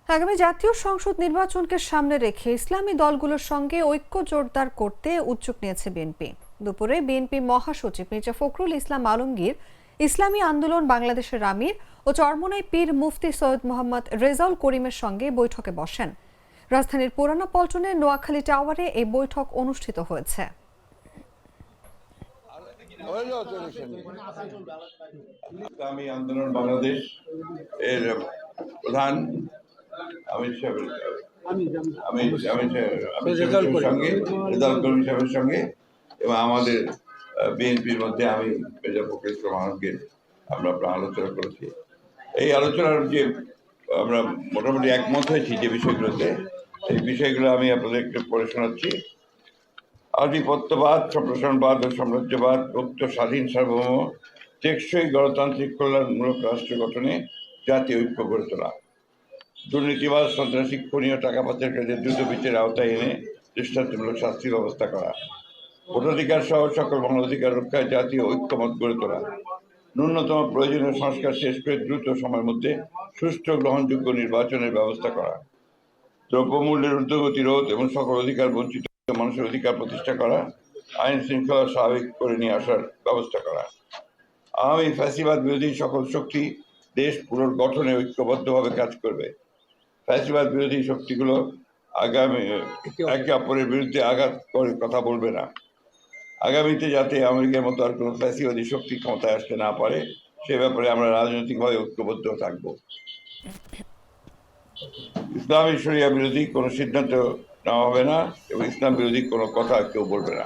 আগামী জাতীয় সংসদ নির্বাচনকে সামনে রেখে ইসলামী দলগুলোর সঙ্গে ঐক্য জোরদার করতে উদ্যোগ নিয়েছে বিএনপি। দুপুরে বিএনপি মহাসচিব মির্জা ফখরুল ইসলাম আলমগীর, ইসলামী আন্দোলন বাংলাদেশের আমির ও চরমোনাই পীর মুফতি সৈয়দ মোহাম্মদ রেজাউল করিমের সঙ্গে বৈঠকে বসেন। রাজধানীর পুরানা পল্টনের নোয়াখালী টাওয়ারে এই বৈঠক অনুষ্ঠিত হয়েছে। ইসলামী আন্দোলন বাংলাদেশ এর প্রধান সাহেবের সঙ্গে এবং আমাদের বিএনপির মধ্যে আমি মির্জা ফখরুল ইসলাম আলমগীর আমরা আলোচনা করেছি। এই আলোচনার যে আমরা মোটামুটি একমত হয়েছি যে বিষয়গুলোতে, সেই বিষয়গুলো আমি আপনাদেরকে পড়ে শোনাচ্ছি। আধিপত্যবাদ, সম্প্রসারণবাদ ও সাম্রাজ্যবাদ, মুক্ত, স্বাধীন, সার্বভৌম, টেকসই গণতান্ত্রিক কল্যাণমূলক রাষ্ট্র গঠনে জাতীয় ঐক্য গড়ে তোলা, দুর্নীতিবাদ, সন্ত্রাসী, খুনি ও টাকা পাচারকারীদের দ্রুত বিচারের আওতায় এনে দৃষ্টান্তমূলক শাস্তির ব্যবস্থা করা, ভোটাধিকার সহ সকল মানবাধিকার রক্ষায় জাতীয় ঐক্যমত গড়ে তোলা, ন্যূনতম প্রয়োজনীয় সংস্কার শেষ করে দ্রুত সময়ের মধ্যে সুষ্ঠু গ্রহণযোগ্য নির্বাচনের ব্যবস্থা করা, দ্রব্যমূল্যের ঊর্ধ্বগতি রোধ এবং সকল অধিকার বঞ্চিত মানুষের অধিকার প্রতিষ্ঠা করা, আইন শৃঙ্খলা স্বাভাবিক করে নিয়ে আসার ব্যবস্থা করা, আওয়ামী ফ্যাসিবাদ বিরোধী সকল শক্তি দেশ পুনর্গঠনে ঐক্যবদ্ধভাবে কাজ করবে। ফ্যাসিবাদ বিরোধী শক্তিগুলো আগামী একে অপরের বিরুদ্ধে আঘাত করে কথা বলবে না। আগামীতে যাতে আমেরিকার মতো আর কোনো ফ্যাসিবাদী শক্তি ক্ষমতায় আসতে না পারে, সে ব্যাপারে আমরা রাজনৈতিকভাবে ঐক্যবদ্ধ থাকব। ইসলামী শরিয়া বিরোধী কোনো সিদ্ধান্ত নেওয়া হবে না এবং ইসলাম বিরোধী কোনো কথা কেউ বলবে না।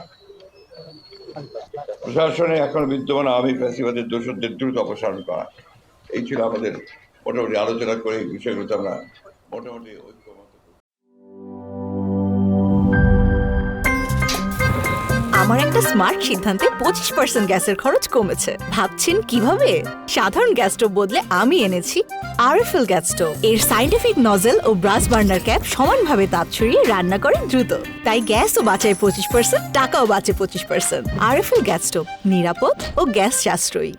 প্রশাসনে এখন বিদ্যমান আওয়ামী ফ্যাসিবাদের দোষরদের দ্রুত অপসারণ করা, এই ছিল আমাদের মোটামুটি আলোচনা করে এই বিষয়গুলোতে আমরা মোটামুটি ঐক্যমত। আমার একটা স্মার্ট সিদ্ধান্তে 25% গ্যাসের খরচ কমেছে। ভাবছেন কিভাবে? সাধারণ গ্যাস স্টোভ বদলে আমি এনেছি আরএফএল গ্যাস স্টোভ। এর সাইন্টিফিক নজল ও ব্রাস বার্নার ক্যাপ সমানভাবে তাপ ছড়িয়ে রান্না করে দ্রুত, তাই গ্যাসও বাঁচায় 25%, টাকাও বাঁচে 25%। আরএফএল গ্যাস স্টোভ, নিরাপদ ও গ্যাস সাশ্রয়ী।